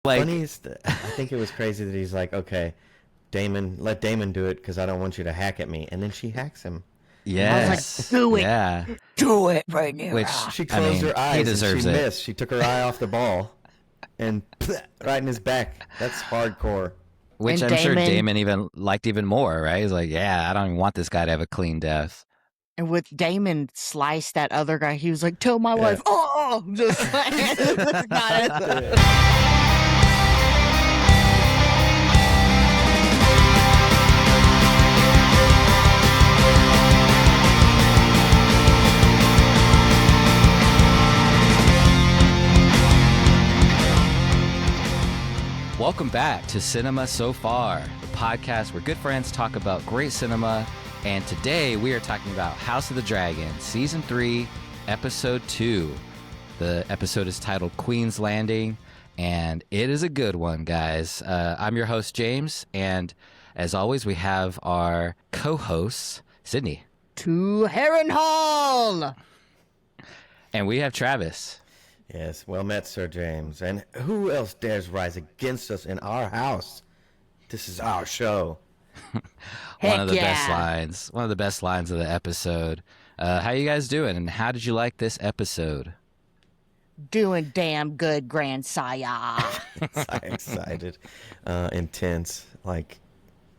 Like, Funniest, I think it was crazy that he's like, okay, Damon, let Damon do it because I don't want you to hack at me. And then she hacks him in the I was like, back. yes, do it. yeah. Do it right now. Which, She I closed mean, her he eyes and she deserves it. missed. She took her eye off the ball and right in his back. That's hardcore. Which And I'm sure Damon, Damon even liked even more, right? He's like, yeah, I don't even want this guy to have a clean death. and with Damon sliced that other guy, he was like, tell my Yeah. wife, oh, just got it. Welcome back to Cinema So Far, the podcast where good friends talk about great cinema. And today we are talking about House of the Dragon, Season 3, Episode 2. The episode is titled Queen's Landing, and it is a good one, guys. I'm your host, James, and as always, we have our co-hosts, Sydney. To Harrenhal. And we have Travis. Yes, well met, Sir James. And who else dares rise against us in our house? This is our show. One of the Heck best yeah. lines. One of the best lines of the episode. How you guys doing, and how did you like this episode? Doing damn good, grandsire. I'm excited, intense. Like,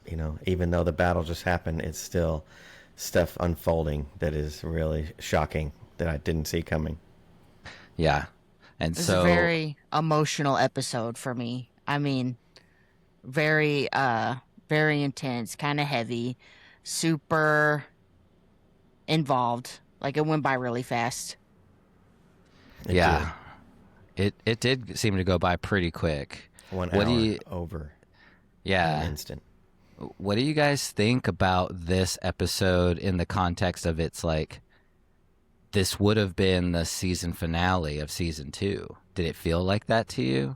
you know, even though the battle just happened, it's still stuff unfolding that is really shocking that I didn't see coming. Yeah. And This so is a very emotional episode for me. I mean, very intense, kind of heavy, super involved. Like, it went by really fast. It yeah. It did seem to go by pretty quick. did. 1 What hour do you over Yeah. an instant. What do you guys think about this episode in the context of it's like this would have been the season finale of season 2? Did it feel like that to you?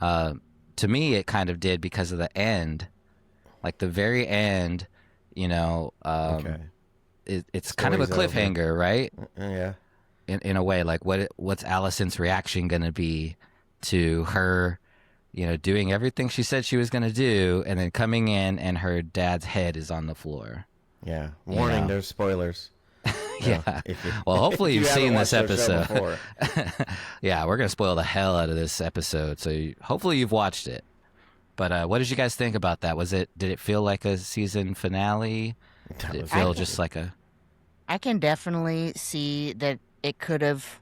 To me, it kind of did because of the end. Like the very end, you know, Okay. it's kind of a Story's over. cliffhanger, right? Yeah. In a way, like what's Alicent's reaction going to be to her, you know, doing everything she said she was going to do, and then coming in and her dad's head is on the floor. Yeah. Warning, know. there's spoilers. Yeah. If you- Well, hopefully if you you've haven't seen this watched our show episode. before. Yeah, we're going to spoil the hell out of this episode. So hopefully you've watched it. But what did you guys think about that? Did it feel like a season finale? That Did it was feel good. just like a... I can definitely see that it could have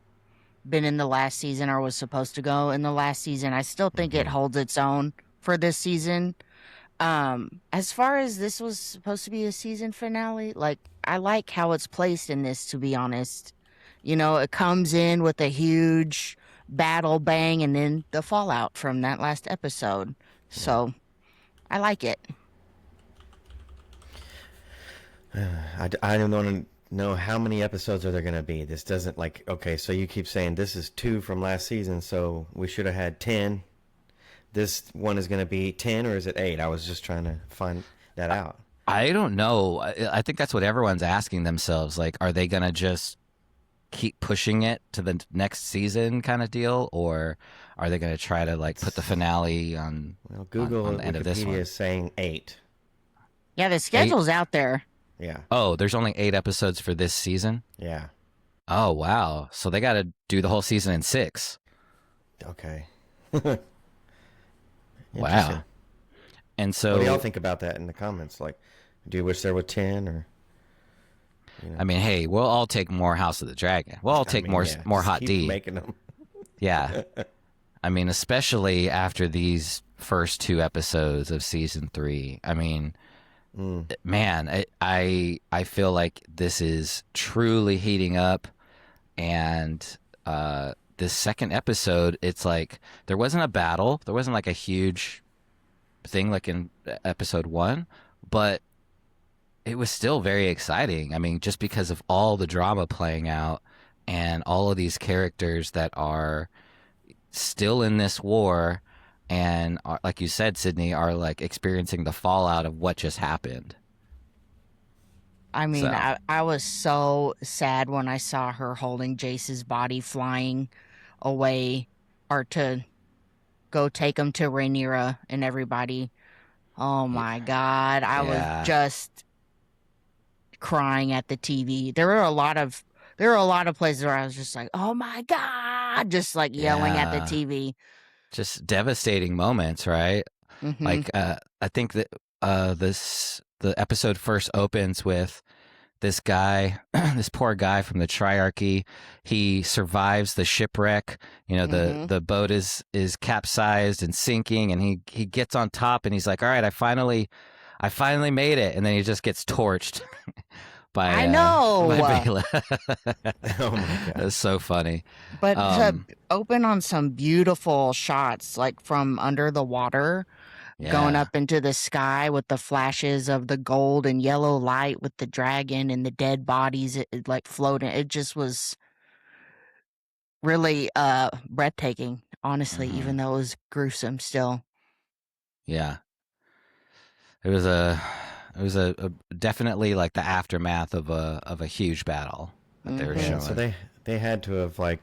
been in the last season or was supposed to go in the last season. I still think it holds its own for this season. As far as this was supposed to be a season finale, like, I like how it's placed in this, to be honest. You know, it comes in with a huge battle bang and then the fallout from that last episode. So I like it. I don't want to know how many episodes are there going to be. This doesn't like, okay, so you keep saying this is 2 from last season, so we should have had 10. This one is going to be 10, or is it 8? I was just trying to find that out. I don't know. I think that's what everyone's asking themselves. Like, are they going to just keep pushing it to the next season kind of deal? Or are they going to try to, like, put the finale on, Well, Google on and the end of this Wikipedia one? is saying 8. Yeah, the schedule's out there. Yeah, Oh, there's only 8 episodes for this season? yeah. Oh, wow. So they got to do the whole season in 6. Okay. Wow. Interesting. And so, What do y'all think about that in the comments? Like, do you wish there were 10 or? You know? I mean, hey, we'll all take more House of the Dragon. We'll all take I mean, more yeah, more just Hot keep D. making them. Yeah. I mean, especially after these first 2 episodes of season 3. I mean, man, I feel like this is truly heating up, and this second episode, it's like there wasn't a battle, there wasn't like a huge thing like in episode 1, but it was still very exciting. I mean, just because of all the drama playing out and all of these characters that are still in this war and are, like you said, Sydney, are like experiencing the fallout of what just happened. I mean, So- I was so sad when I saw her holding Jace's body flying away or to go take him to Rhaenyra and everybody. Oh my God. I was Yeah. just crying at the TV. There were a lot of places where I was just like, "Oh my God," just like yelling at the Yeah. TV. Just devastating moments, right? Mhm. Like I think that the episode first opens with this guy, this poor guy from the Triarchy. He survives the shipwreck. Mhm. The boat is capsized and sinking, and he gets on top, and he's like, "All right, I finally made it," and then he just gets torched by I know. Bela. Oh my god. That's so funny. But to Um, open on some beautiful shots like from under the water going yeah, up into the sky with the flashes of the gold and yellow light with the dragon and the dead bodies like floating. It just was really breathtaking, honestly, hmm even though it was gruesome still. yeah. It was a definitely like the aftermath of a huge battle that they were Mhm. Yeah, so showing. they had to have like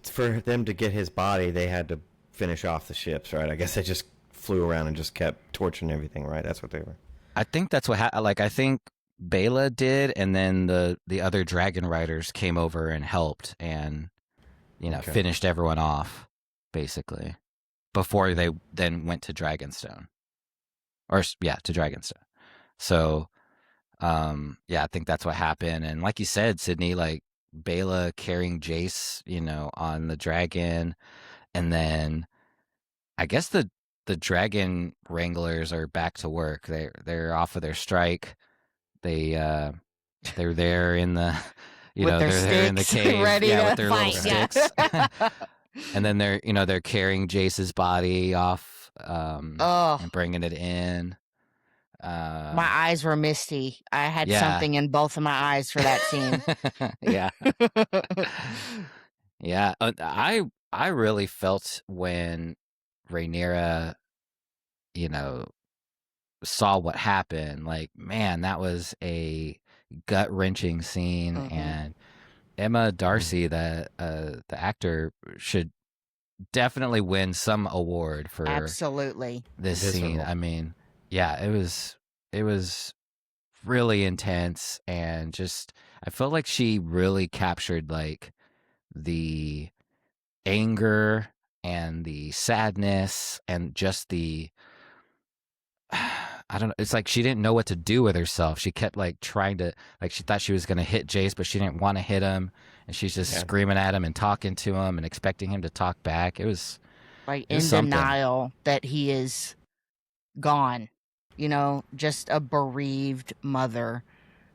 for them to get his body, they had to finish off the ships, right? I guess they just flew around and just kept torching everything, right? That's what they were. I think that's what like I think Bela did, and then the other dragon riders came over and helped, and Okay. finished everyone off basically before they then went to Dragonstone, or yeah, to Dragonstone. So yeah, I think that's what happened, and like you said, Sydney, like Bela carrying Jace, on the dragon, and then I guess the dragon wranglers are back to work. They're off of their strike. They they're there in the With their they're there in the sticks cave, ready yeah, with to their little fight. Yeah. sticks. And then they're carrying Jace's body off Oh, and bringing it in. my eyes were misty. I had Yeah. something in both of my eyes for that scene. Yeah. Yeah. I really felt when Rhaenyra, you know, saw what happened. Like, man, that was a gut wrenching scene. Hmm. And Emma Mm. Darcy, the actor, should definitely win some award for Absolutely. this scene. Visceral. I mean, yeah, it was really intense, and just I felt like she really captured like the anger and the sadness and just the I don't know. It's like she didn't know what to do with herself. She kept like trying to, like, she thought she was going to hit Jace, but she didn't want to hit him. And she's just Yeah. screaming at him and talking to him and expecting him to talk back. Like It was in something. denial that he is gone. Just a bereaved mother,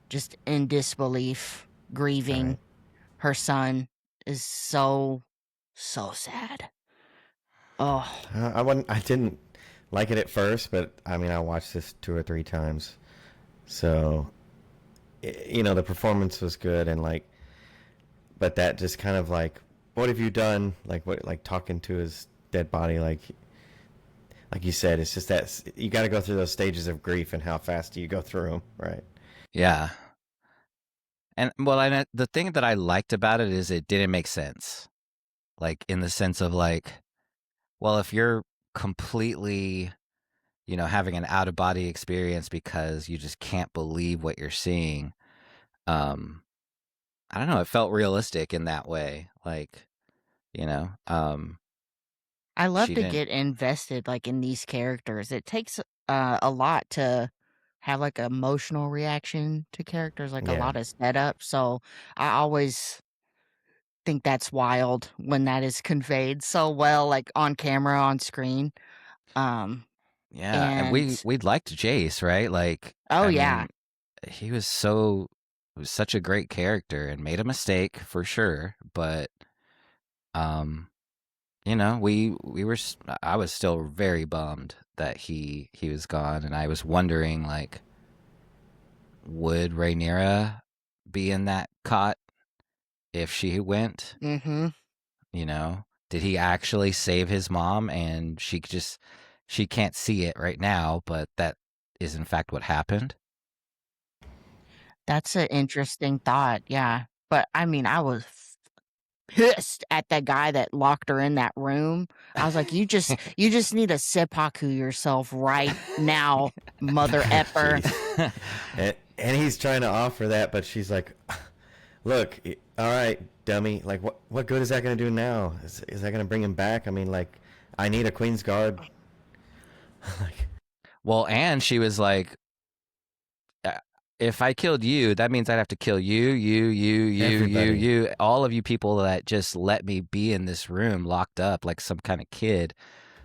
just in disbelief, grieving. Right. Her son is so, so sad. Oh, I wasn't. I didn't like it at first, but I mean, I watched this 2 or 3 times, so the performance was good, and like, but that just kind of like, what have you done? Like what, like talking to his dead body, like you said, it's just that you got to go through those stages of grief, and how fast do you go through them, right? Yeah. And well, the thing that I liked about it is it didn't make sense. Like, in the sense of like, well, if you're completely, having an out of body experience because you just can't believe what you're seeing, um, I don't know, it felt realistic in that way. Like, you know, um, I love she to didn't, get invested like in these characters. It takes a lot to have like emotional reaction to characters, like a Yeah. lot of setup. So I always think that's wild when that is conveyed so well, like on camera, on screen. Um, yeah. And and we liked Jace, right? Like, oh I yeah, mean, he was such a great character and made a mistake for sure. But, um, we were, I was still very bummed that he was gone. And I was wondering, like, would Rhaenyra be in that cot if she went? mm-hmm. Did he actually save his mom, and she can't see it right now, but that is in fact what happened? That's an interesting thought. Yeah, but I mean, I was pissed at that guy that locked her in that room. I was like, you just need to seppuku yourself right now, mother effer. and he's trying to offer that, but she's like, look, all right, dummy. Like, what good is that going to do now? Is that going to bring him back? I mean, like, I need a Queen's Guard. Like, well, and she was like, if I killed you, that means I'd have to kill you, all of you people that just let me be in this room locked up like some kind of kid.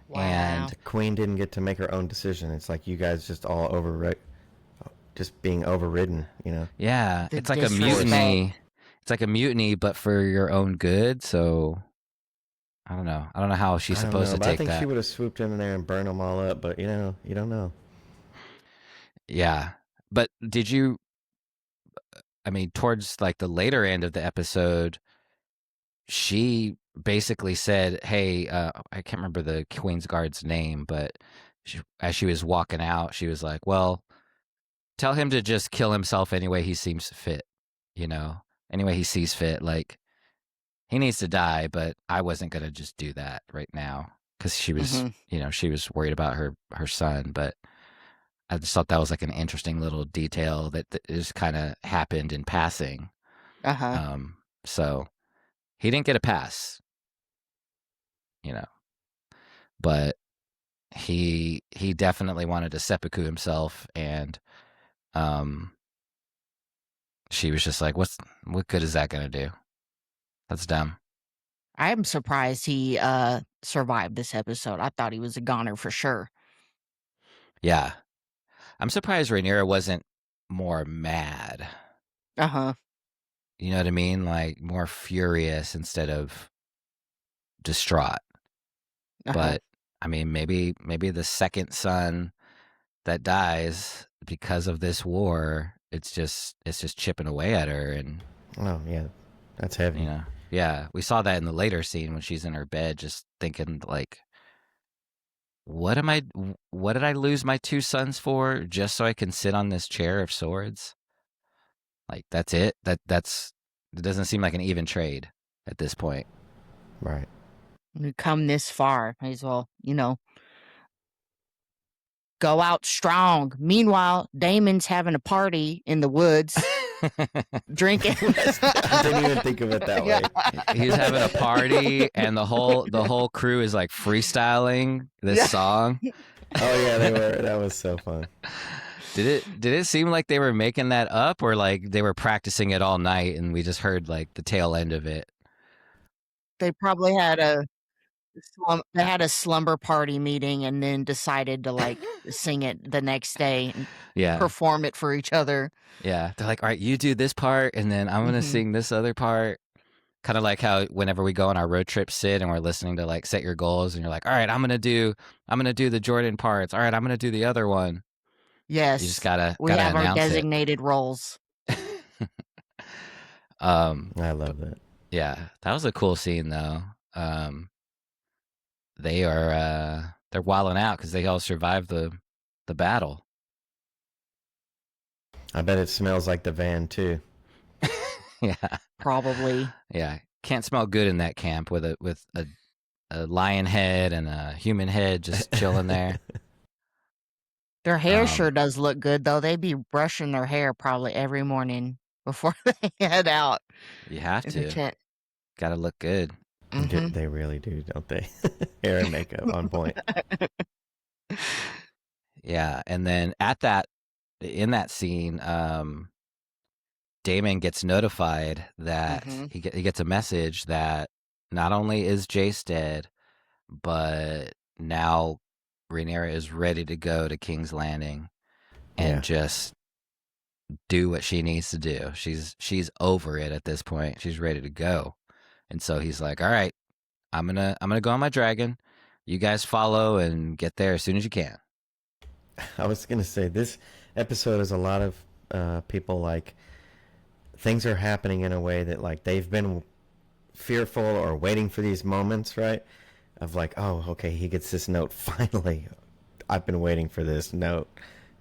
Wow. And the Queen didn't get to make her own decision. It's like you guys just all just being overridden, you know? Yeah, it's like a mutiny. It's like a mutiny, but for your own good. So I don't know. I don't know how she's supposed to take that. I think she would have swooped in there and burned them all up, but you know, you don't know. Yeah. But did you, I mean, towards like the later end of the episode, she basically said, hey, I can't remember the Queen's Guard's name, but as she was walking out, she was like, well, tell him to just kill himself any way he seems fit, you know, any way he sees fit. Like, he needs to die, but I wasn't going to just do that right now because she was, you know, she was worried about her son, but I just thought that was like an interesting little detail that just kind of happened in passing. So he didn't get a pass, you know, but he definitely wanted to seppuku himself, and she was just like, what good is that going to do? That's dumb. I'm surprised he survived this episode. I thought he was a goner for sure. Yeah. I'm surprised Rhaenyra wasn't more mad. You know what I mean? Like more furious instead of distraught. But I mean, maybe the second son that dies because of this war, it's just chipping away at her. And oh yeah, that's heavy. You know, yeah, we saw that in the later scene when she's in her bed, just thinking like, what did I lose my two sons for just so I can sit on this chair of swords? Like, that's it. It doesn't seem like an even trade at this point. Right. We come this far, might as well, you know, go out strong. Meanwhile, Damon's having a party in the woods, drinking. I didn't even think of it that way. He's having a party, and the whole crew is like freestyling this song. Oh yeah, they were. That was so fun. Did it seem like they were making that up, or like they were practicing it all night and we just heard like the tail end of it? They probably had a slumber party meeting and then decided to like sing it the next day and perform it for each other. Yeah, they're like, all right, you do this part, and then I'm gonna sing this other part. Kind of like how whenever we go on our road trip, Sid, and we're listening to like Set Your Goals, and you're like, all right, I'm gonna do the Jordan parts. All right, I'm gonna do the other one. Yes, you just gotta we have our designated roles. I love that. Yeah, that was a cool scene though. They're wilding out because they all survived the battle. I bet it smells like the van too. Yeah, probably. Yeah, can't smell good in that camp with a lion head and a human head just chilling there. Their hair sure does look good though. They'd be brushing their hair probably every morning before they head out. You have to. Gotta look good. They really do, don't they? Hair and makeup on point. Yeah, and then in that scene, Daemon gets notified that he gets a message that not only is Jace dead, but now Rhaenyra is ready to go to King's Landing and just do what she needs to do. She's over it at this point. She's ready to go. And so he's like, all right, I'm gonna go on my dragon. You guys follow and get there as soon as you can. I was gonna say this episode is a lot of people like things are happening in a way that like they've been fearful or waiting for these moments, right? Of like, oh, okay, he gets this note finally. I've been waiting for this note,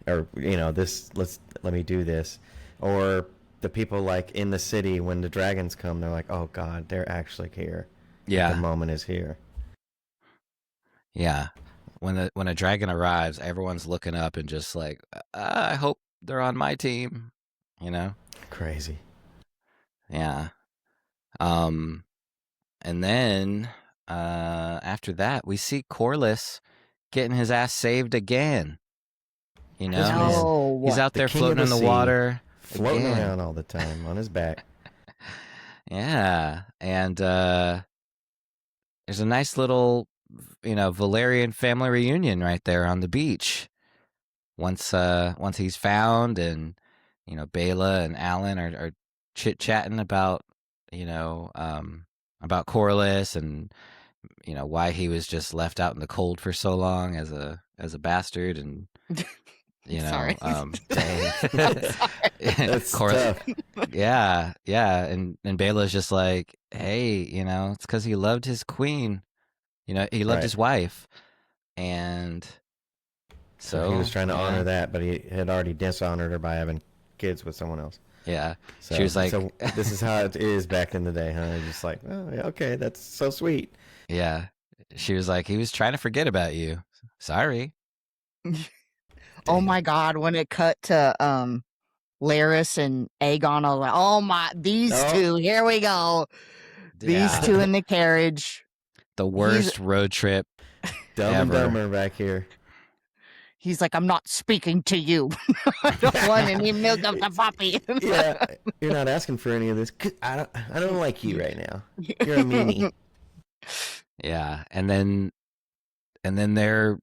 or you know, let me do this, or the people like in the city when the dragons come, they're like, oh God, they're actually here. Yeah. The moment is here. Yeah. When a dragon arrives, everyone's looking up and just like, I hope they're on my team. You know? Crazy. Yeah. And then after that, we see Corlys getting his ass saved again. You This know, man, he's out the there king floating of in the the sea, water, floating again. around all the time on his back. Yeah, and there's a nice little, Valerian family reunion right there on the beach. Once he's found, and Bela and Alan are chit chatting about about Corlys, and why he was just left out in the cold for so long as a bastard, and Sorry. dang. That's tough. Yeah, and Bela's just like, hey, it's because he loved his queen, he loved Right. his wife, and So he was trying to yeah. honor that, but he had already dishonored her by having kids with someone else. Yeah, So, she was like, so this is how it is back in the day, huh? Just like, oh, yeah, okay, that's so sweet. yeah, she was like, he was trying to forget about you. Sorry. Oh my God, when it cut to Larys and Aegon, I was like, oh my, these two, here we go. These two in the carriage. The worst road trip Dumb ever. and Dumber back here. He's like, I'm not speaking to you. I don't want any milk of the puppy. Yeah, you're not asking for any of this. I don't like you right now. You're a meanie. Yeah, and then their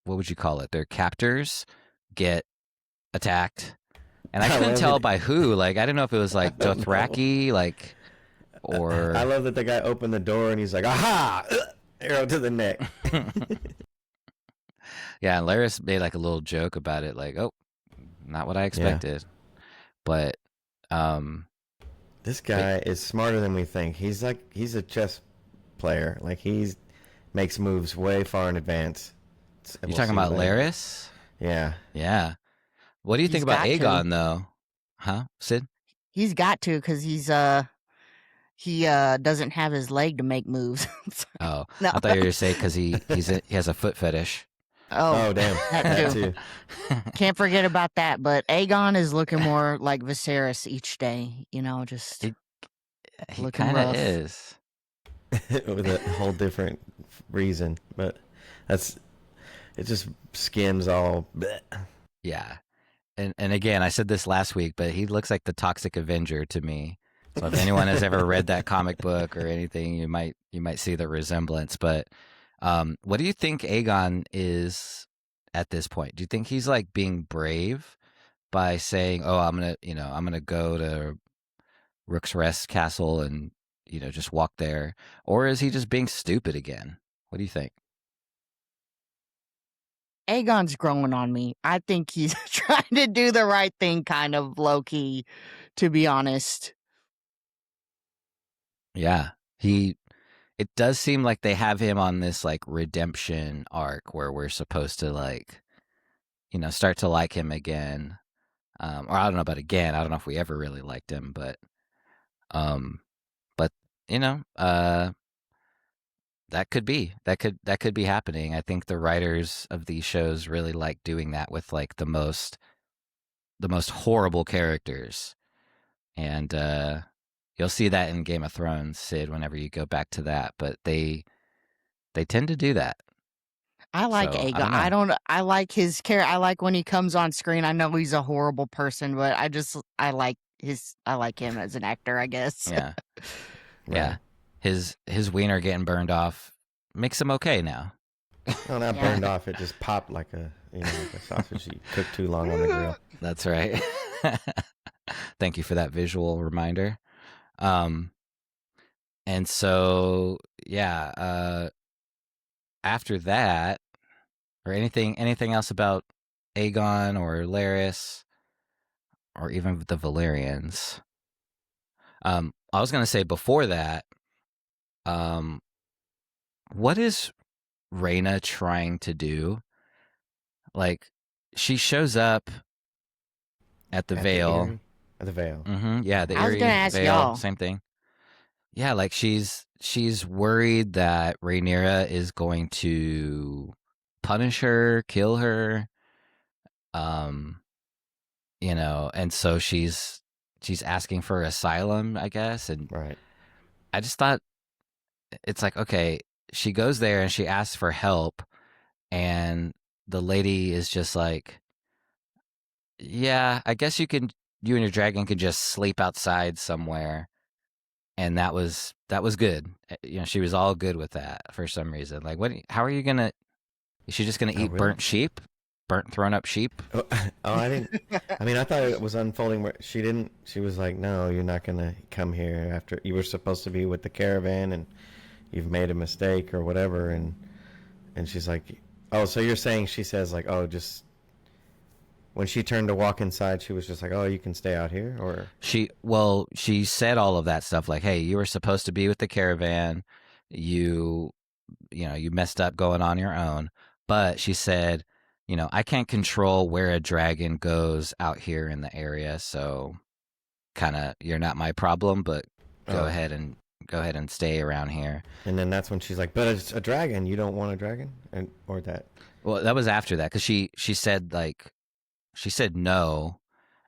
what would you call it? Their captors get attacked, and I couldn't tell by who. Like, I didn't know if it was like Dothraki, like, or I love that the guy opened the door and he's like, aha, arrow to the neck. Yeah, and Larys made like a little joke about it, like, oh, not what I expected. Yeah. But this guy is smarter than we think. He's a chess player. Like, makes moves way far in advance. You talking about Larys? Yeah. Yeah. What do you think about Aegon though? Huh, Sid? He's got to, because he doesn't have his leg to make moves. Oh, no. I thought you were going to say because he has a foot fetish. Oh damn, that too. Can't forget about that. But Aegon is looking more like Viserys each day. Just he looking kind rough. of is. With a whole different reason, but it just skins all. Bleh. Yeah, and again, I said this last week, but he looks like the Toxic Avenger to me. So if anyone has ever read that comic book or anything, you might see the resemblance. But what do you think Aegon is at this point? Do you think he's like being brave by saying, "Oh, I'm gonna go to Rook's Rest Castle and just walk there," or is he just being stupid again? What do you think? Aegon's growing on me. I think he's trying to do the right thing, kind of low key, to be honest. Yeah, it does seem like they have him on this like redemption arc where we're supposed to like, start to like him again. Or I don't know about again. I don't know if we ever really liked him, but that could be happening. I think the writers of these shows really like doing that with like the most horrible characters, and you'll see that in Game of Thrones, Sid, whenever you go back to that. But they tend to do that. I like Aegon. I like his character. I like when he comes on screen. I know he's a horrible person, but I like him as an actor, I guess. Yeah. Yeah. His wiener getting burned off makes him okay now. Well, not burned off. It just popped like a sausage you cooked too long on the grill. That's right. Thank you for that visual reminder. And so, yeah, after that, or anything else about Aegon or Larys or even the Valerians. I was going to say before that, what is Rhaena trying to do? Like, she shows up at the At the Vale. Erie? At the Vale. Yeah, the I was gonna Erie ask Vale, y'all. same thing. Yeah, like she's worried that Rhaenyra is going to punish her, kill her. Um, and so she's asking for asylum, I guess. And Right. I just thought it's like, okay, she goes there and she asks for help, and the lady is just like, yeah, I guess you and your dragon could just sleep outside somewhere. And that was good. She was all good with that for some reason. Like, how are you gonna? Is she just gonna Oh, eat really? burnt sheep, burnt thrown up sheep? Oh, I didn't. I mean, I thought it was unfolding where she didn't. She was like, "No, you're not gonna come here after you were supposed to be with the caravan, and you've made a mistake or whatever." And she's like, "Oh, so you're saying?" She says like, "Oh, just." When she turned to walk inside, she was just like, "Oh, you can stay out here," or She said all of that stuff like, hey, you were supposed to be with the caravan, you you messed up going on your own. But she said, I can't control where a dragon goes out here in the area, so kind of you're not my problem, but go oh, ahead and go ahead and stay around here. and then that's when she's like, "But it's a dragon. You don't want a dragon," and or that. Well, that was after that because she said like she said no,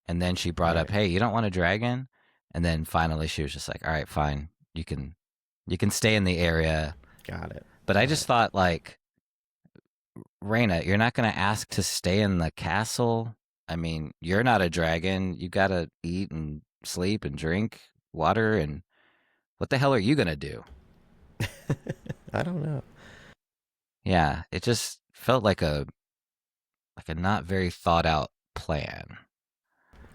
and then she brought up, Right. hey, you don't want a dragon, and then finally she was just like, all right, fine, you can stay in the area. Got it. But I Got just it. thought like, Reyna, you're not going to ask to stay in the castle. I mean, you're not a dragon. You got to eat and sleep and drink water. And what the hell are you going to do? I don't know. Yeah, it just felt like a not very thought out plan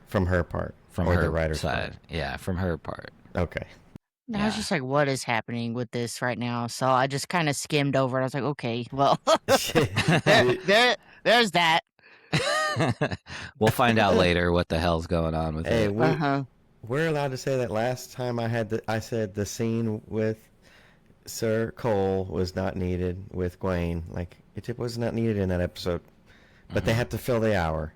From her part from or the her writer's part. side. Yeah, from her part. Okay. And I was Yeah. just like, what is happening with this right now? So I just kind of skimmed over it. I was like, okay, well, there's that. We'll find out later what the hell's going on with Hey, it. we're allowed to say that last time I said the scene with Sir Cole was not needed with Gwaine. Like it was not needed in that episode, but they had to fill the hour.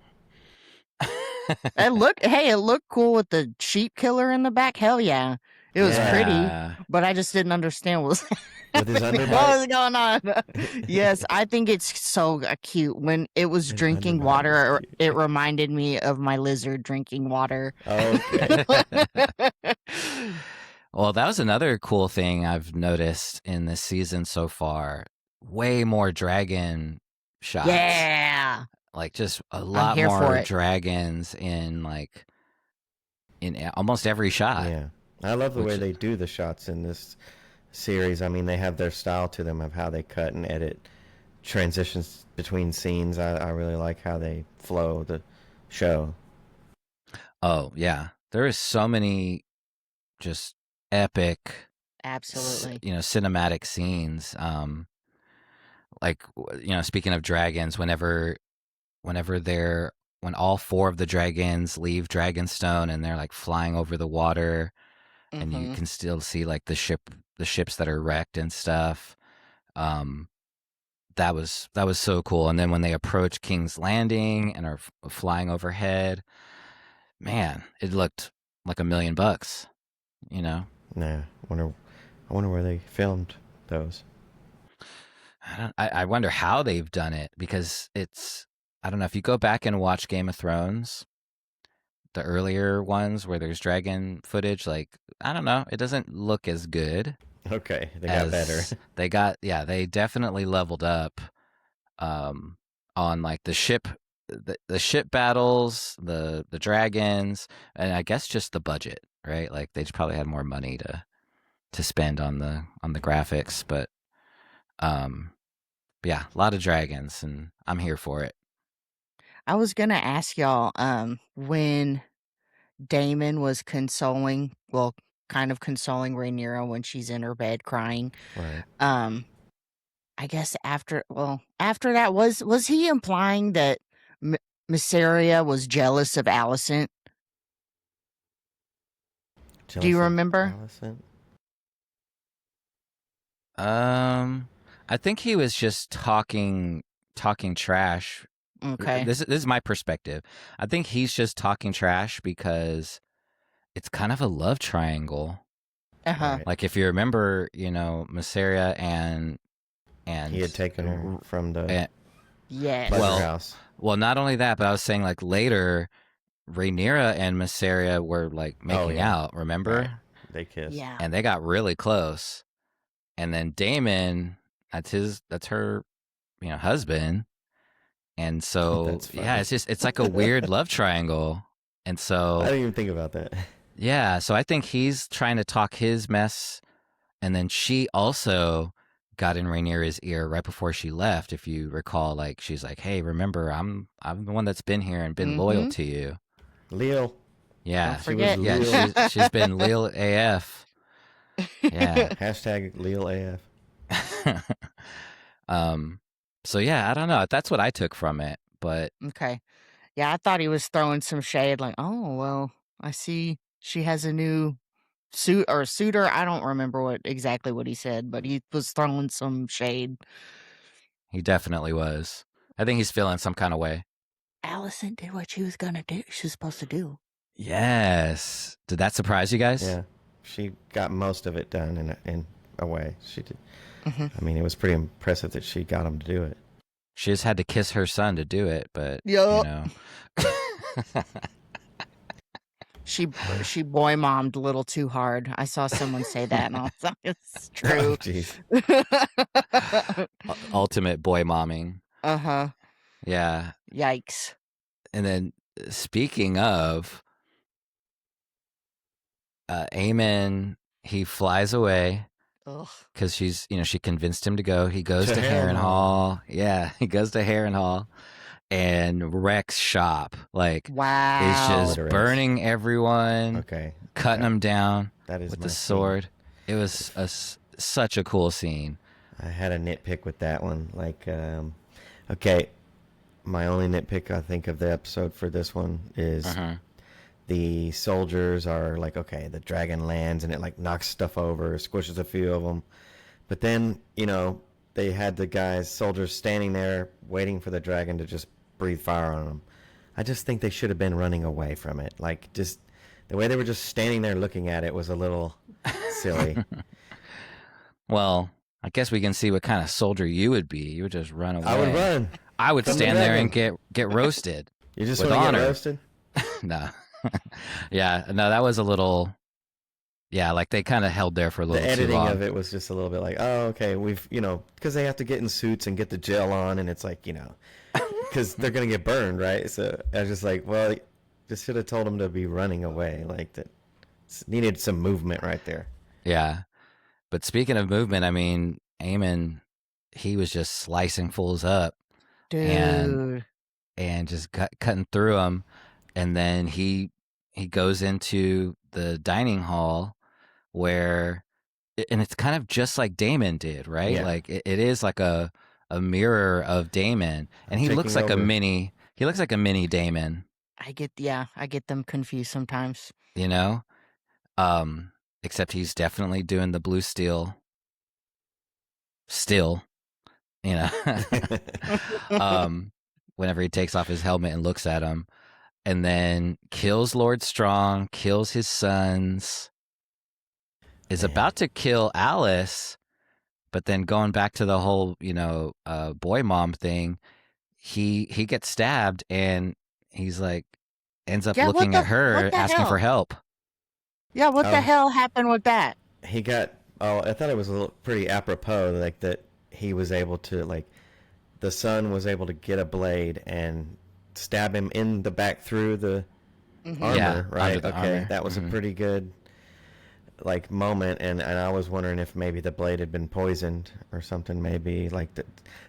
It looked cool with the sheep killer in the back. Hell yeah. It was pretty, Yeah. but I just didn't understand what was With his happening. underbite? What was going on. Yes, I think it's so cute. When it was His drinking underbite water, was cute. it reminded me of my lizard drinking water. Okay. Well, that was another cool thing I've noticed in this season so far. Way more dragon shots. Yeah. Like just a I'm lot here for more it. dragons in almost every shot. Yeah. I love the way Which- they do the shots in this series. I mean, they have their style to them of how they cut and edit transitions between scenes. I really like how they flow the show. Oh, yeah. There is so many just epic Absolutely. cinematic scenes. Like speaking of dragons, when all four of the dragons leave Dragonstone and they're like flying over the water, and you can still see like the ships that are wrecked and stuff. That was so cool. And then when they approach King's Landing and are flying overhead, man, it looked like $1,000,000. Nah, I wonder where they filmed those. I wonder how they've done it, because I don't know if you go back and watch Game of Thrones, the earlier ones where there's dragon footage, like, I don't know, it doesn't look as good. Okay, they got better. They definitely leveled up on like the ship battles, the dragons, and I guess just the budget, right? Like they just probably had more money to spend on the graphics, but yeah, a lot of dragons, and I'm here for it. I was gonna ask y'all, when Damon was kind of consoling Rhaenyra when she's in her bed crying. Right. I guess after that, was he implying that Mysaria was jealous of Alicent? Do you Jealous of remember? Alicent? I think he was just talking trash Okay. This is my perspective. I think he's just talking trash because it's kind of a love triangle. Uh-huh. Right. Like if you remember, Mysaria and He had taken her from the Yes. pleasure well, house. well, not only that, but I was saying like later, Rhaenyra and Mysaria were like making out. Remember? Right. They kissed. Yeah. And they got really close. And then Daemon, that's her, husband. And so That's funny. yeah, it's like a weird love triangle. And I so didn't even think about that. yeah, so I think he's trying to talk his mess, and then she also got in Rhaenyra's ear right before she left. If you recall, like she's like, "Hey, remember, I'm the one that's been here and been loyal to you." Leo. Yeah, Don't forget. yeah, she's been loyal AF. Yeah. Hashtag Leo AF. So yeah, I don't know. That's what I took from it, but Okay. Yeah, I thought he was throwing some shade like, "Oh, well, I see she has a new suitor." I don't remember exactly what he said, but he was throwing some shade. he definitely was. I think he's feeling some kind of way. Allison did what she was gonna do. She was supposed to do. Yes. Did that surprise you guys? Yeah. She got most of it done in a way. She did. Mm-hmm. I mean, it was pretty impressive that she got him to do it. She just had to kiss her son to do it, but Yup. She boy mommed a little too hard. I saw someone say that, and I was like, "It's Oh, true." jeez. Ultimate boy momming. Uh-huh. Yeah. Yikes. And then speaking of Aemon, he flies away Ugh. because she convinced him to go. He goes to Harrenhal. Harrenhal. Yeah, he goes to Harrenhal and wrecks shop. Like, Wow. is just Obliterates. burning everyone, Okay. cutting them down That is with my the scene. sword. It was such a cool scene. I had a nitpick with that one. Like, okay, my only nitpick I think of the episode for this one is the soldiers are like, okay, the dragon lands and it like knocks stuff over, squishes a few of them, but then they had the soldiers standing there waiting for the dragon to just breathe fire on them. I just think they should have been running away from it. Like, just the way they were just standing there looking at it was a little silly. Well, I guess we can see what kind of soldier you would be. You would just run away. I would run. I would From the stand there and dragon. get roasted. You just With want to honor. get roasted? No. Yeah, no, that was a little. Yeah, like they kind of held there for a little The too editing long. of it was just a little bit like, oh, okay, we've, because they have to get in suits and get the gel on, and it's like, because they're going to get burned, right? So I was just like, well, just should have told them to be running away. Like, that needed some movement right there. Yeah, but speaking of movement, I mean, Aemon, he was just slicing fools up Dude. and just cutting through them, and then he goes into the dining hall where, and it's kind of just like Daemon did, right? Yeah. Like it is like a mirror of Daemon, and he looks like Taking a over. mini. He looks like a mini Daemon, I get them confused sometimes. except he's definitely doing the blue steel. Still, whenever he takes off his helmet and looks at him, and then kills Lord Strong, kills his sons, is about to kill Alice, but then going back to the whole, boy mom thing, he gets stabbed and he's like, ends up Yeah, what looking the- at her, what the asking for hell? help. Yeah, what the Oh. hell happened with that? He got, I thought it was a little pretty apropos, like that he was able to, like, the son was able to get a blade and stab him in the back through the armor, Yeah, right? under the Okay, armor. that was Mhm. a pretty good, like, moment, and I was wondering if maybe the blade had been poisoned or something, maybe, like that.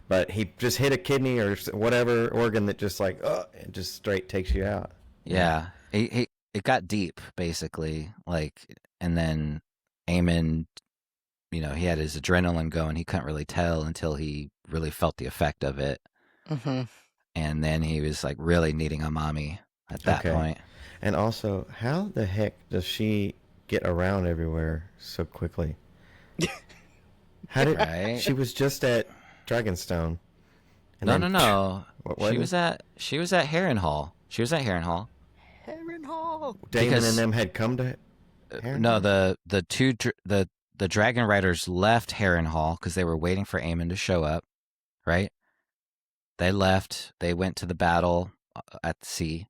But he just hit a kidney or whatever organ that just, like, it just straight takes you out. Yeah, it got deep basically, like, and then Eamon, he had his adrenaline going. He couldn't really tell until he really felt the effect of it, Mm-hmm. and then he was like really needing a mommy at that Okay. point. And also, how the heck does she get around everywhere so quickly? How did Right? She was just at Dragonstone, And No, then, no, no. What She was at Harrenhal. She was at Harrenhal. Harrenhal. Damon Because- and them had come to No, Harrenhal? the dragon riders left Harrenhal because they were waiting for Aemon to show up. Right? They left. They went to the battle at the sea.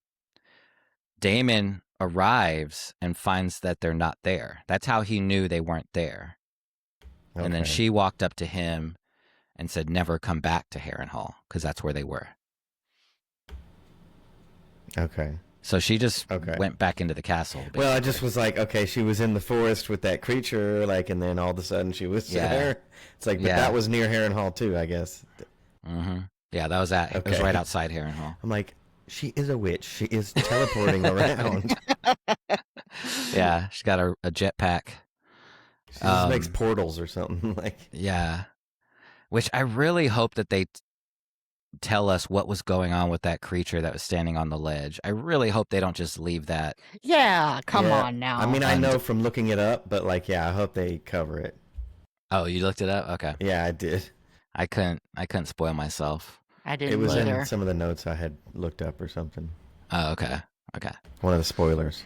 Damon arrives and finds that they're not there. That's how he knew they weren't there. And then Okay. she walked up to him and said, "Never come back to Harrenhal," because that's where they were. Okay. So she just Okay. went back into the castle. Well, I basically. just was like, okay, she was in the forest with that creature, like, and then all of a sudden she was Yeah. there. It's like, but Yeah. that was near Harrenhal too, I guess. Mm-hmm. Yeah, that was at. It was Okay. right outside Harrenhal. I'm like, she is a witch. She is teleporting around. Yeah, she's got a jetpack. She just makes portals or something. Like, Yeah, which I really hope that they tell us what was going on with that creature that was standing on the ledge. I really hope they don't just leave that. Yeah, come yeah. on now. I mean, I know from looking it up, but like, yeah, I hope they cover it. Oh, you looked it up? Okay. Yeah, I did. I couldn't spoil myself. I didn't It was either. in some of the notes I had looked up or something. Oh, okay. Okay. One of the spoilers.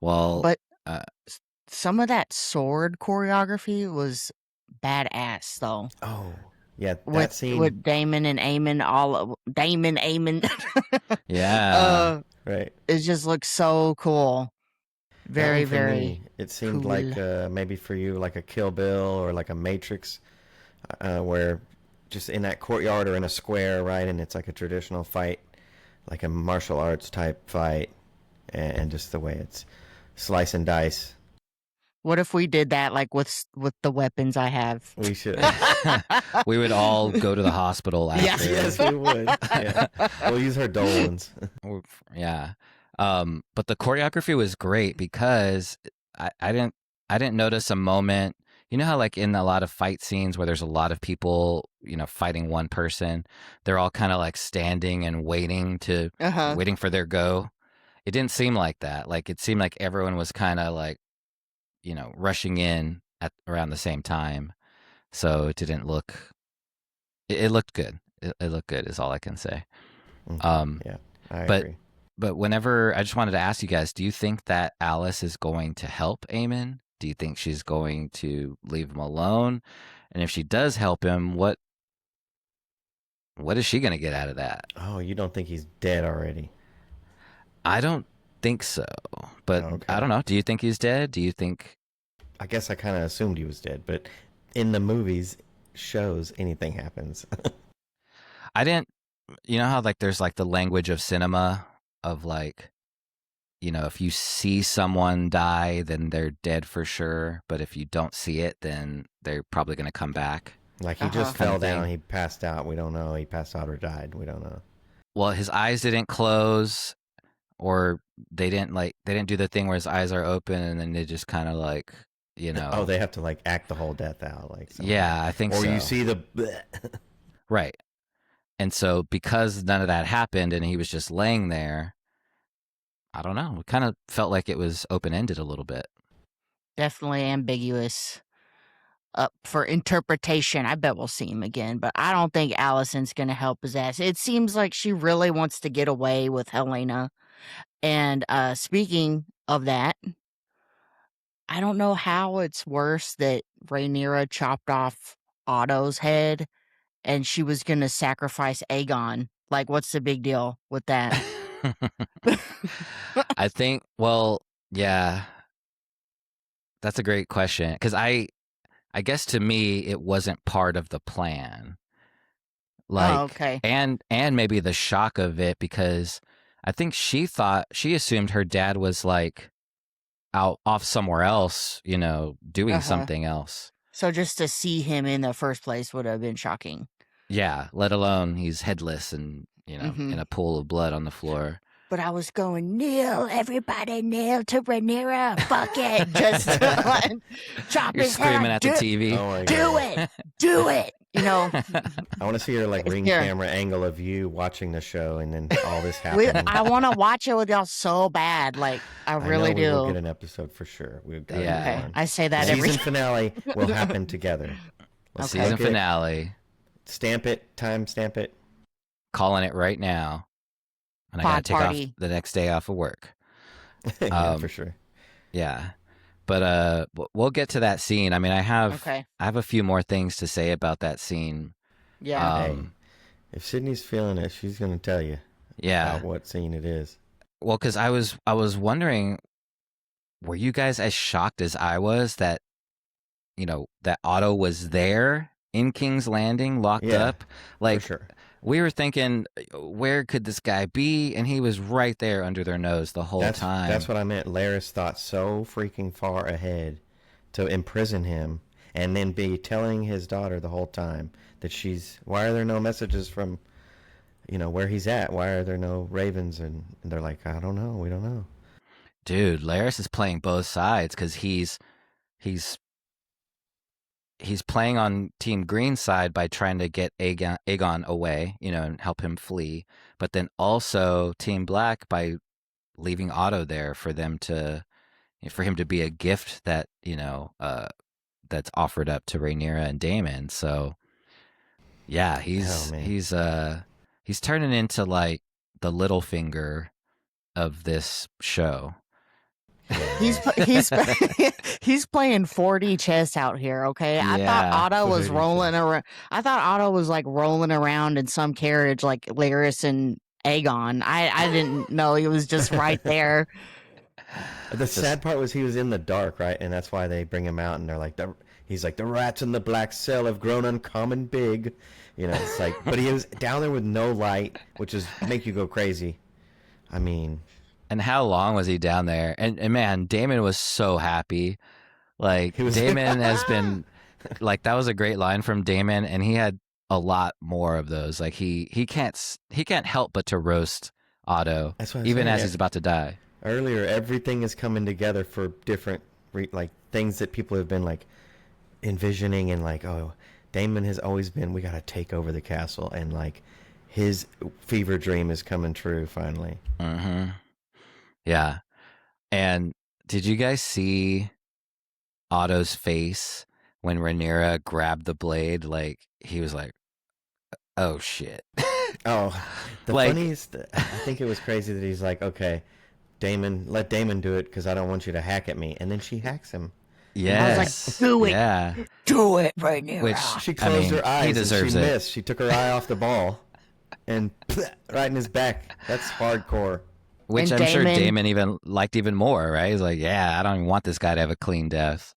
Well, But some of that sword choreography was badass, though. Oh, yeah, that With scene. with Damon and Aemon, Aemon. yeah. Right. It just looks so cool. That Very, one for very. me, it seemed cool. like maybe for you, like a Kill Bill or like a Matrix, where just in that courtyard or in a square, right? And it's like a traditional fight, like a martial arts type fight, and just the way it's slice and dice. What if we did that, like with the weapons I have? We should. We would all go to the hospital after. Yes. Yes, we would. Yeah. We'll use her Dolans. Yeah. But the choreography was great because I didn't notice a moment. You know how like in a lot of fight scenes where there's a lot of people, fighting one person, they're all kind of like standing and waiting for their go. It didn't seem like that. Like it seemed like everyone was kind of like, rushing in at around the same time. So it didn't look. It looked good. It looked good is all I can say. Yeah, I agree. But whenever, I just wanted to ask you guys, do you think that Alice is going to help Aemon? Do you think she's going to leave him alone? And if she does help him, what is she going to get out of that? Oh, you don't think he's dead already? I don't think so. But Okay. I don't know. Do you think he's dead? Do you think... I guess I kind of assumed he was dead, but in the movies, shows, anything happens. I didn't... You know how like there's like the language of cinema of like, if you see someone die, then they're dead for sure. But if you don't see it, then they're probably going to come back. Like he just fell down, he passed out. We don't know. He passed out or died. We don't know. Well, his eyes didn't close, or they didn't do the thing where his eyes are open and then they just kind of like, Oh, they have to like act the whole death out, like something. Yeah, I think or so. you see the Right. And so because none of that happened and he was just laying there, I don't know. It kind of felt like it was open-ended a little bit. Definitely ambiguous. Up for interpretation. I bet we'll see him again, but I don't think Allison's going to help his ass. It seems like she really wants to get away with Helena. And speaking of that, I don't know how it's worse that Rhaenyra chopped off Otto's head and she was going to sacrifice Aegon. Like, what's the big deal with that? I think, well, yeah, that's a great question. Because I guess to me, it wasn't part of the plan. Like, okay. And maybe the shock of it, because I think she assumed her dad was like out off somewhere else, doing something else. So just to see him in the first place would have been shocking. Yeah, let alone he's headless and, in a pool of blood on the floor. But I was going, kneel, everybody kneel to Rhaenyra. Fuck it. Just chop You're his screaming head. at the TV. Oh my Do God. it. Do it. I want to see your like ring Here. camera angle of you watching the show and then all this happening. I want to watch it with y'all so bad. Like, I really know we will do. get an episode for sure. We've got Yeah. Okay. one. I say that Season every finale will happen together. Let's Season book it. finale. Stamp it. Time stamp it. Calling it right now. And I got Pod to take off party. the next day off of work. Yeah, for sure. Yeah. But we'll get to that scene. I mean, I have a few more things to say about that scene. Yeah. Hey, if Sydney's feeling it, she's gonna tell you about what scene it is. Well, because I was wondering, were you guys as shocked as I was that, you know, that Otto was there in King's Landing, locked up? Like, for sure. We were thinking, where could this guy be? And he was right there under their nose the whole time. That's what I meant. Laris thought so freaking far ahead to imprison him and then be telling his daughter the whole time that why are there no messages from, where he's at? Why are there no ravens? And they're like, I don't know. We don't know. Dude, Laris is playing both sides because he's playing on Team Green's side by trying to get Aegon away, and help him flee. But then also Team Black by leaving Otto there for him to be a gift that, that's offered up to Rhaenyra and Daemon. So yeah, he's turning into like the Littlefinger of this show. He's he's playing 4D chess out here. Okay, Yeah. I thought Otto was rolling around. I thought Otto was like rolling around in some carriage like Laris and Aegon. I didn't know he was just right there. The sad part was he was in the dark, right? And that's why they bring him out, and they're like, he's like, the rats in the black cell have grown uncommon big. It's like, but he was down there with no light, which is make you go crazy. I mean, and how long was he down there? And man, Daemon was so happy. Like, Daemon has been, like, that was a great line from Daemon, and he had a lot more of those. Like, he can't help but to roast Otto, even as he's about to die. Earlier, everything is coming together for different, like, things that people have been, like, envisioning, and, like, oh, Daemon has always been, we got to take over the castle, and, like, his fever dream is coming true, finally. Mm-hmm. Yeah. And did you guys see Otto's face when Rhaenyra grabbed the blade? Like, he was like, oh, shit. Oh, the funniest, I think it was crazy that he's like, okay, let Daemon do it because I don't want you to hack at me. And then she hacks him. Yes. I was like, do it. Yeah. Do it, Rhaenyra. Which she closed her eyes he deserves and she it. missed. She took her eye off the ball and right in his back. That's hardcore. Which I'm sure Daemon even liked even more, right? He's like, yeah, I don't even want this guy to have a clean death.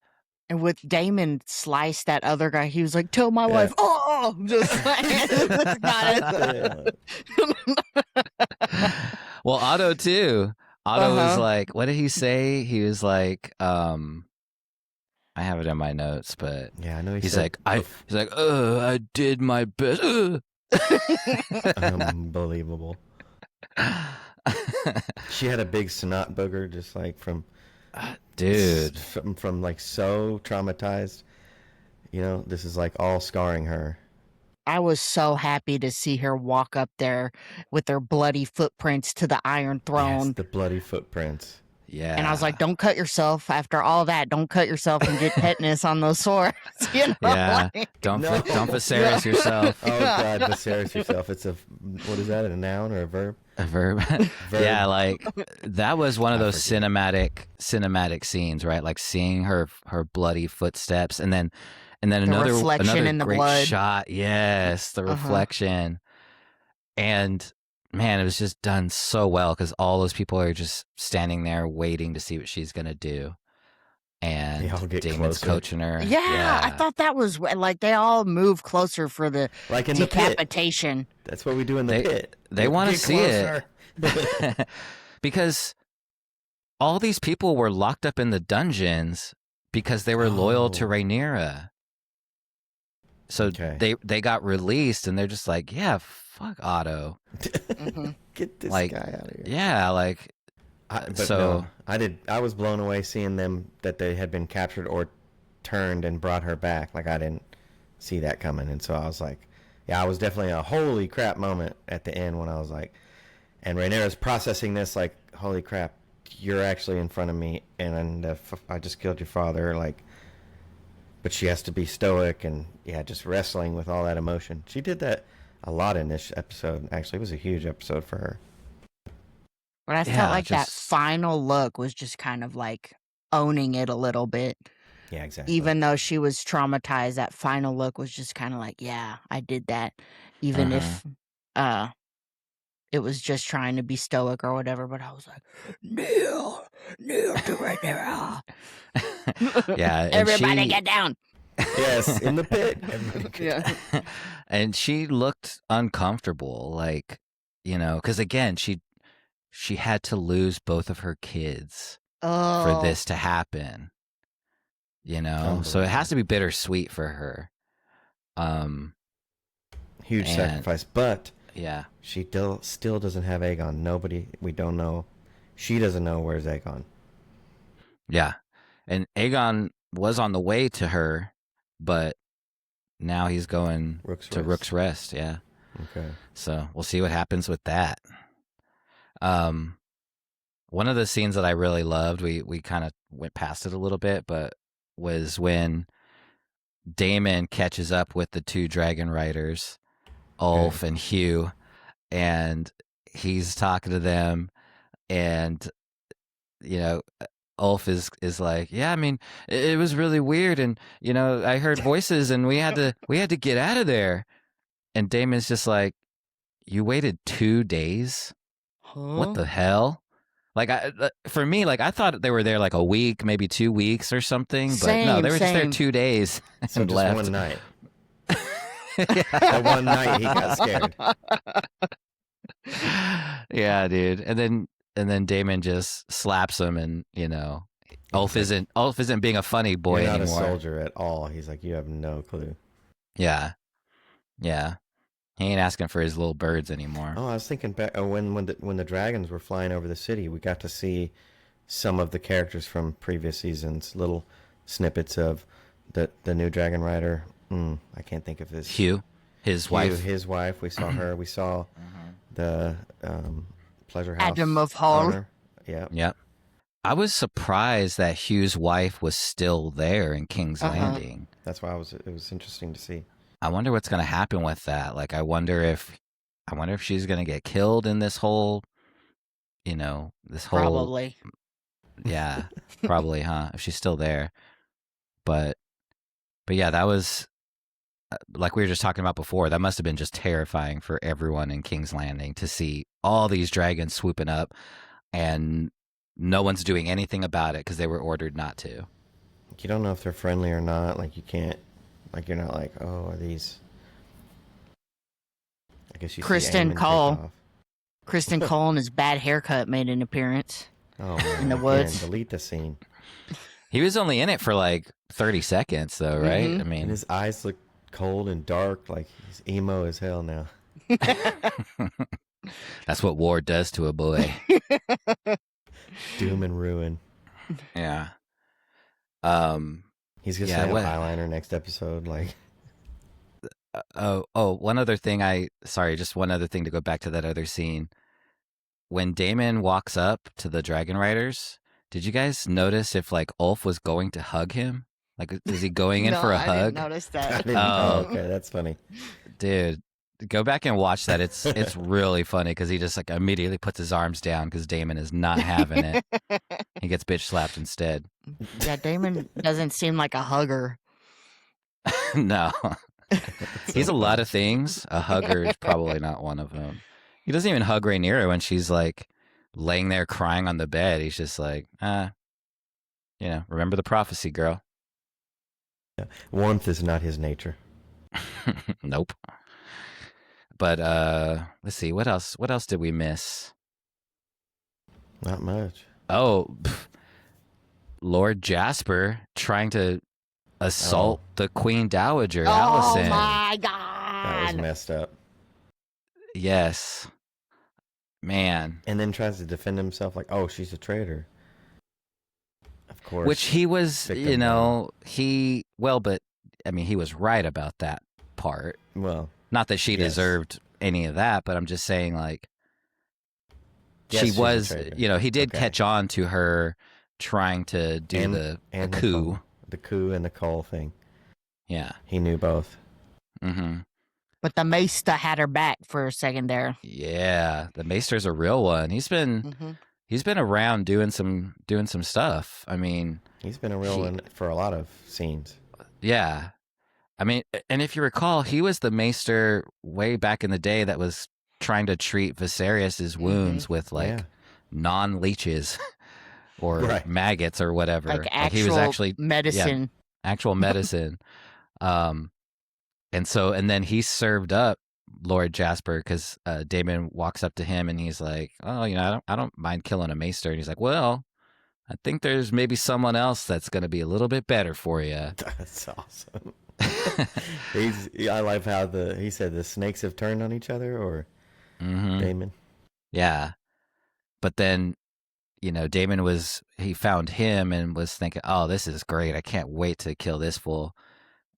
And with Daemon sliced that other guy, he was like, tell my wife, oh, just got it. Well, Otto too. Otto was like, what did he say? He was like, I have it in my notes, but yeah, I know he's like, I did my best. Unbelievable. She had a big snot booger, just like from like so traumatized. This is like all scarring her. I was so happy to see her walk up there with her bloody footprints to the Iron Throne. Yes, the bloody footprints. Yeah. And I was like, don't cut yourself after all that. Don't cut yourself and get tetanus on those swords. Yeah. Don't Viserys yourself. Oh, God, Viserys yourself. It's what is that, a noun or a verb? A verb. Yeah, like, that was one of those cinematic scenes, right? Like, seeing her bloody footsteps, and then another reflection in the great blood. shot. Yes, the reflection. And man, it was just done so well because all those people are just standing there waiting to see what she's gonna do. And Daemon's coaching her. Yeah, I thought that was like they all move closer for the decapitation. The pit. That's what we do in the pit. They want to see it because all these people were locked up in the dungeons because they were loyal to Rhaenyra. So they got released, and they're just like, yeah, fuck Otto. Get this guy out of here. Yeah, like. I was blown away seeing them that they had been captured or turned and brought her back. Like, I didn't see that coming, and so I was like, yeah, I was definitely a holy crap moment at the end when I was like, and Rhaenyra's processing this like, holy crap, you're actually in front of me, and I just killed your father. Like, but she has to be stoic and just wrestling with all that emotion. She did that a lot in this episode. Actually, it was a huge episode for her. But I felt like that final look was just kind of like owning it a little bit. Yeah, exactly. Even though she was traumatized, that final look was just kind of like, yeah, I did that. Even if it was just trying to be stoic or whatever. But I was like, kneel to right there. Yeah. Everybody get down. Yes, in the pit. Yeah. And she looked uncomfortable, like, you know, because again, she had to lose both of her kids for this to happen, you know, so it has to be bittersweet for her. Huge sacrifice, but yeah, she still doesn't have Aegon. We don't know. She doesn't know where's Aegon. Yeah, and Aegon was on the way to her, but now he's going to Rook's Rest. Yeah. Okay. So we'll see what happens with that. One of the scenes that I really loved, we kind of went past it a little bit, but was when Daemon catches up with the two dragon riders, Ulf and Hugh, and he's talking to them, and you know, Ulf is like, yeah, I mean, it was really weird, and you know, I heard voices, and we had to get out of there, and Daemon's just like, you waited 2 days? Huh? What the hell? Like, for me, like, I thought they were there like a week, maybe 2 weeks or something. But no, they were just there 2 days so and just left. One night. That one night he got scared. Yeah, dude. And then Daemon just slaps him, and you know, Ulf isn't being a funny boy You're not anymore. a soldier at all. He's like, you have no clue. Yeah, yeah. He ain't asking for his little birds anymore. Oh, I was thinking back when the dragons were flying over the city, we got to see some of the characters from previous seasons, little snippets of the new dragon rider. I can't think of his Hugh, his wife. His wife. We saw her. We saw the pleasure house Adam of Hall. owner. Yeah. Yep. I was surprised that Hugh's wife was still there in King's Landing. That's why it was interesting to see. I wonder what's going to happen with that. Like, I wonder if she's going to get killed in this whole, you know, Probably. Yeah, probably, huh? If she's still there. But yeah, that was, like we were just talking about before, that must have been just terrifying for everyone in King's Landing to see all these dragons swooping up and no one's doing anything about it because they were ordered not to. You don't know if they're friendly or not. Like, you can't, like, you're not like, oh, are these... I guess you Kristen Cole. Kristen Cole and his bad haircut made an appearance. Oh, man. In the woods. Delete the scene. He was only in it for like 30 seconds, though, right? Mm-hmm. I mean, and his eyes look cold and dark, like he's emo as hell now. That's what war does to a boy. Doom and ruin. Yeah. He's gonna have eyeliner next episode, like. One other thing. Just one other thing to go back to that other scene. When Daemon walks up to the Dragon Riders, did you guys notice if like Ulf was going to hug him? Like, is he going in for a hug? I didn't notice that. Okay, that's funny. Dude, go back and watch that. It's really funny because he just like immediately puts his arms down because Daemon is not having it. He gets bitch slapped instead. Yeah, Daemon doesn't seem like a hugger. No. He's a lot of things. A hugger is probably not one of them. He doesn't even hug Rhaenyra when she's like laying there crying on the bed. He's just like, remember the prophecy, girl. Yeah. Warmth is not his nature. Nope. But let's see, what else did we miss? Not much. Oh, Lord Jasper trying to assault the Queen Dowager, Alicent. Oh my god. That was messed up. Yes. Man. And then tries to defend himself like, oh, she's a traitor. Of course. Which he was, but he was right about that part. Well, not that she deserved any of that, but I'm just saying, like, yes, she was, he did catch on to her trying to do the coup. The coup and the call thing. Yeah. He knew both. Mm-hmm. But the Maester had her back for a second there. Yeah. The Maester's a real one. He's been around doing some stuff. I mean, he's been a real one for a lot of scenes. Yeah. I mean, and if you recall, he was the Maester way back in the day that was trying to treat Viserys' wounds with like non-leeches or maggots or whatever. Like he was actually medicine. Actual medicine. And then he served up Lord Jasper because Daemon walks up to him and he's like, "Oh, I don't mind killing a Maester." And he's like, "Well, I think there's maybe someone else that's going to be a little bit better for you." That's awesome. I like how he said the snakes have turned on each other, or Daemon. Yeah, but then Daemon he found him and was thinking, "Oh, this is great! I can't wait to kill this fool."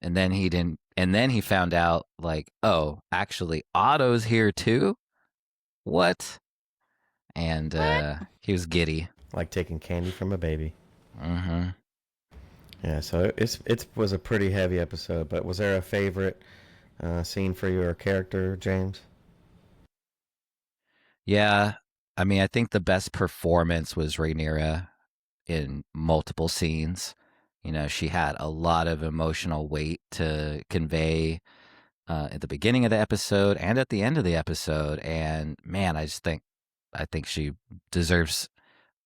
And then he didn't. And then he found out, like, oh, actually, Otto's here too. What? And he was giddy, like taking candy from a baby. Mm-hmm. Yeah, so it was a pretty heavy episode. But was there a favorite scene for your character, James? Yeah, I mean, I think the best performance was Rhaenyra in multiple scenes. She had a lot of emotional weight to convey at the beginning of the episode and at the end of the episode. And man, I think she deserves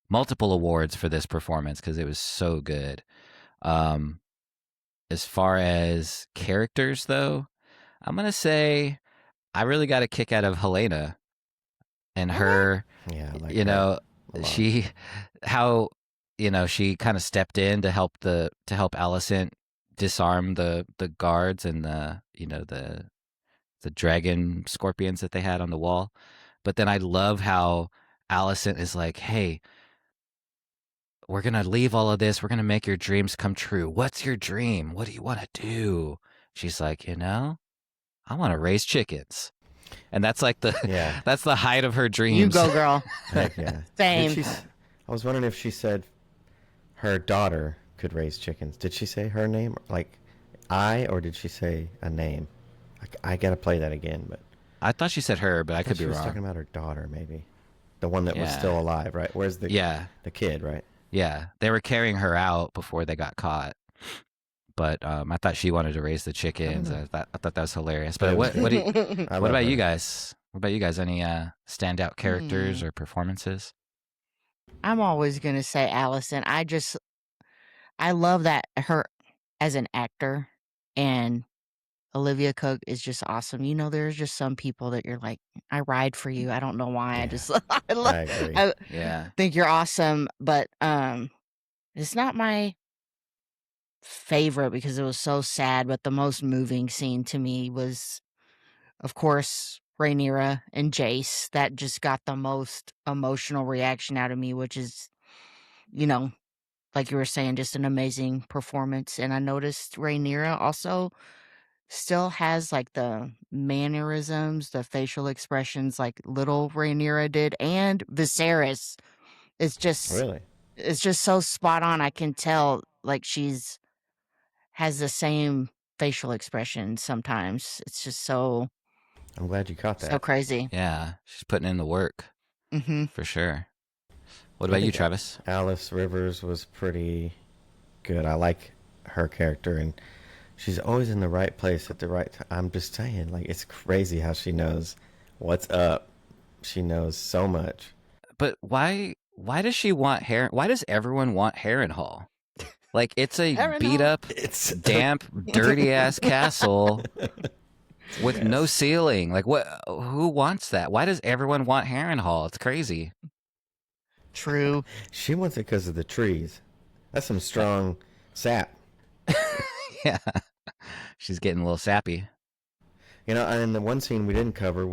multiple awards for this performance because it was so good. As far as characters, though, I'm gonna say I really got a kick out of Helena and her. Yeah, I like her a lot. She kind of stepped in to help Alicent disarm the guards and the dragon scorpions that they had on the wall. But then I love how Alicent is like, "Hey, we're going to leave all of this. We're going to make your dreams come true. What's your dream? What do you want to do?" She's like, I want to raise chickens. And that's like that's the height of her dreams. You go, girl. Heck yeah. Same. I was wondering if she said her daughter could raise chickens. Did she say her name? Like, or did she say a name? I got to play that again, but I thought she said her, but I could be wrong. She was talking about her daughter, maybe. The one that was still alive, right? Where's the kid, right? Yeah, they were carrying her out before they got caught. But I thought she wanted to raise the chickens. I thought that was hilarious. But what about you guys? What about you guys? Any standout characters or performances? I'm always gonna say Alicent. I love that her as an actor, and Olivia Cook is just awesome. There's just some people that you're like, I ride for you. I don't know why. Yeah. I agree. think you're awesome, but it's not my favorite because it was so sad. But the most moving scene to me was, of course, Rhaenyra and Jace. That just got the most emotional reaction out of me, which is, like you were saying, just an amazing performance. And I noticed Rhaenyra also still has like the mannerisms, the facial expressions like little Rhaenyra did, and Viserys. It's just so spot on. I can tell like has the same facial expression sometimes. It's just so. I'm glad you caught that. So crazy. Yeah, she's putting in the work for sure. What about you, Travis? Alice Rivers was pretty good. I like her character, and she's always in the right place at the right time. I'm just saying, like, it's crazy how she knows what's up. She knows so much. But why does she want hair? Why does everyone want Harrenhal? Like, it's a beat up, damp, dirty ass castle with no ceiling. Like, who wants that? Why does everyone want Harrenhal? It's crazy. True. She wants it because of the trees. That's some strong sap. Yeah. She's getting a little sappy. And the one scene we didn't cover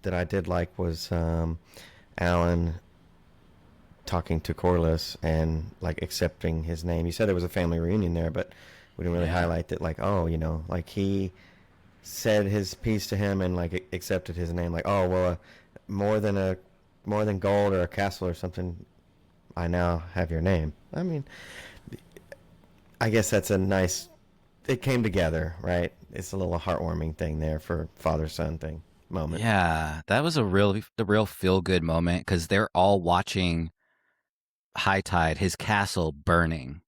that I did like was Alan talking to Corlys and like accepting his name. You said there was a family reunion there, but we didn't really highlight that. Like, like he said his piece to him and like accepted his name. Like, oh well, more than gold or a castle or something, I now have your name. I mean, I guess that's a nice it came together, right? It's a little heartwarming thing there for father-son thing moment. Yeah, that was the real feel good moment because they're all watching High Tide, his castle burning.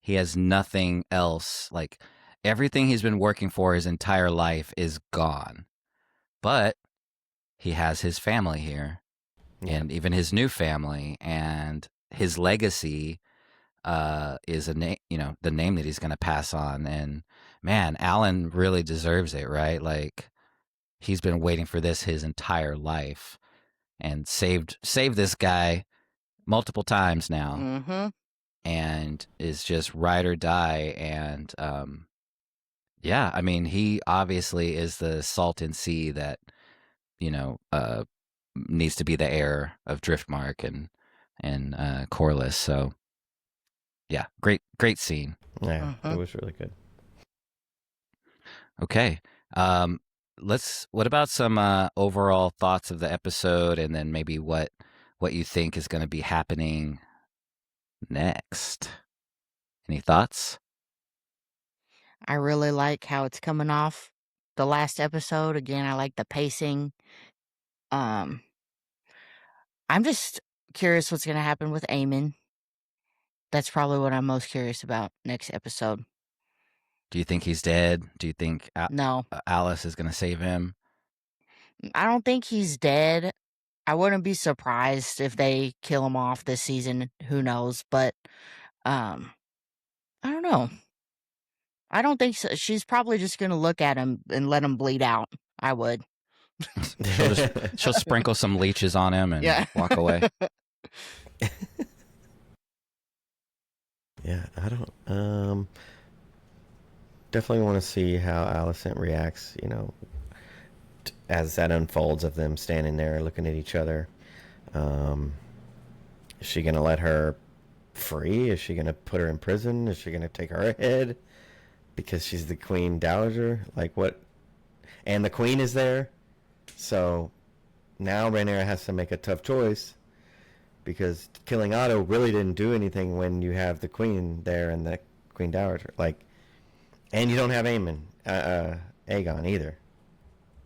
He has nothing else. Like everything he's been working for his entire life is gone. But he has his family here, Yeah. and even his new family, and his legacy is a name, the name that he's going to pass on. And man, Alan really deserves it, right? Like he's been waiting for this his entire life, and saved this guy multiple times now, Mm-hmm. and is just ride or die. And yeah, I mean, he obviously is the Salton Sea that you know uh, needs to be the heir of Driftmark and Corliss. So yeah, great scene. Yeah, Mm-hmm. it was really good. Okay. Um, what about some overall thoughts of the episode, and then maybe what you think is going to be happening next? Any thoughts? I really like how it's coming off the last episode. Again, I like the pacing. Um, I'm just curious what's going to happen with Eamon. That's probably what I'm most curious about next episode. Do you think he's dead? Do you think No, Alice is going to save him? I don't think he's dead. I wouldn't be surprised if they kill him off this season. Who knows? But um, I don't know. I don't think so. She's probably just going to look at him and let him bleed out. I would. She'll sprinkle some leeches on him and Yeah. walk away. Yeah, I don't. Definitely want to see how Alicent reacts. As that unfolds of them standing there looking at each other. Is she gonna let her free? Is she gonna put her in prison? Is she gonna take her head because she's the queen dowager? Like what? And the queen is there, so now Rhaenyra has to make a tough choice because killing Otto really didn't do anything when you have the queen there and the queen dowager. Like, and you don't have Aemon, Aegon either.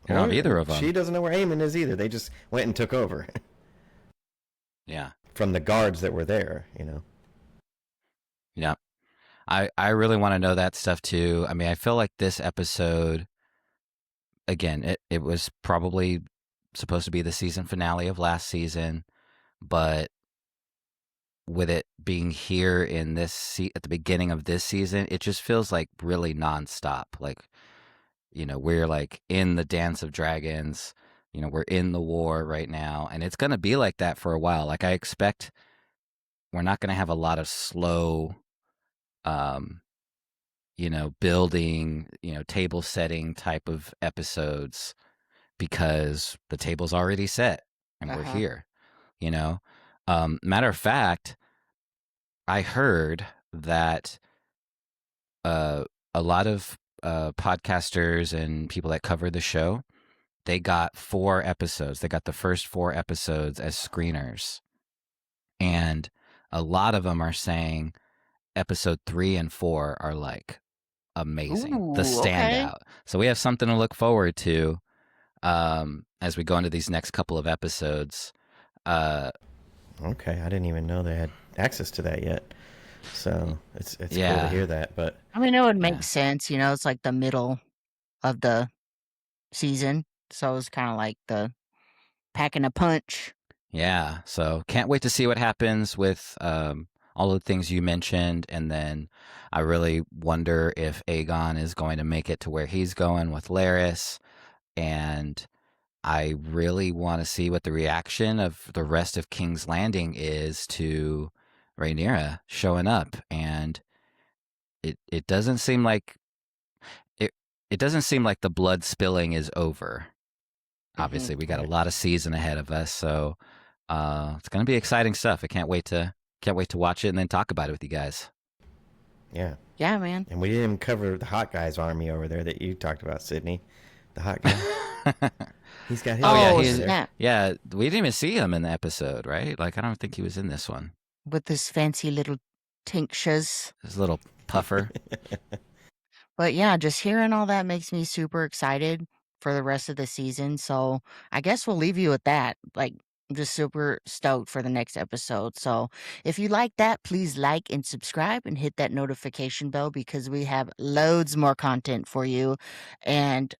You don't have either of them. She doesn't know where Aemon is either. They just went and took over. Yeah. From the guards that were there, Yeah. I really want to know that stuff too. I mean, I feel like this episode, again, it was probably supposed to be the season finale of last season, but with it being here in this at the beginning of this season, it just feels like really nonstop. Like, we're like in the Dance of Dragons, we're in the war right now, and it's going to be like that for a while. Like I expect we're not going to have a lot of slow building, table setting type of episodes because the table's already set and we're Uh-huh. here, you know? Matter of fact, I heard that a lot of podcasters and people that cover the show, they got 4 episodes. They got the first 4 episodes as screeners. And a lot of them are saying episode 3 and 4 are like amazing, the Ooh, okay. standout. So we have something to look forward to as we go into these next couple of episodes. Okay, I didn't even know they had access to that yet. So it's cool to Yeah. hear that. But I mean, it would make Yeah. sense. It's like the middle of the season. So it's kind of like the packing a punch. Yeah. So can't wait to see what happens with all the things you mentioned. And then I really wonder if Aegon is going to make it to where he's going with Larys. And I really want to see what the reaction of the rest of King's Landing is to Rhaenyra showing up. And it doesn't seem like it doesn't seem like the blood spilling is over. Obviously, we got a lot of season ahead of us, so it's going to be exciting stuff. I can't wait to watch it and then talk about it with you guys. yeah, Yeah, man. and we didn't even cover the hot guy's army over there that you talked about, Sydney. The hot guy. He's got his. Oh yeah, Oh, he's snap. yeah. We didn't even see him in the episode, right? Like I don't think he was in this one. With his fancy little tinctures. His little puffer. But yeah, just hearing all that makes me super excited for the rest of the season. So I guess we'll leave you with that. Like, I'm just super stoked for the next episode. So if you like that, please like and subscribe and hit that notification bell because we have loads more content for you. And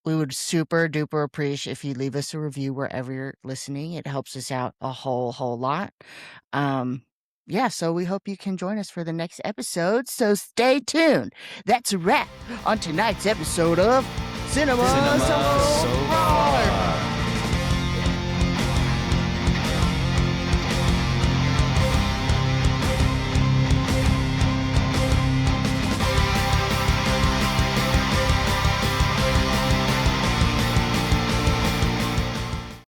we would super duper appreciate if you leave us a review wherever you're listening. It helps us out a whole lot. Yeah, so we hope you can join us for the next episode. So stay tuned. That's a wrap on tonight's episode of Cinema, Cinema So So Raw.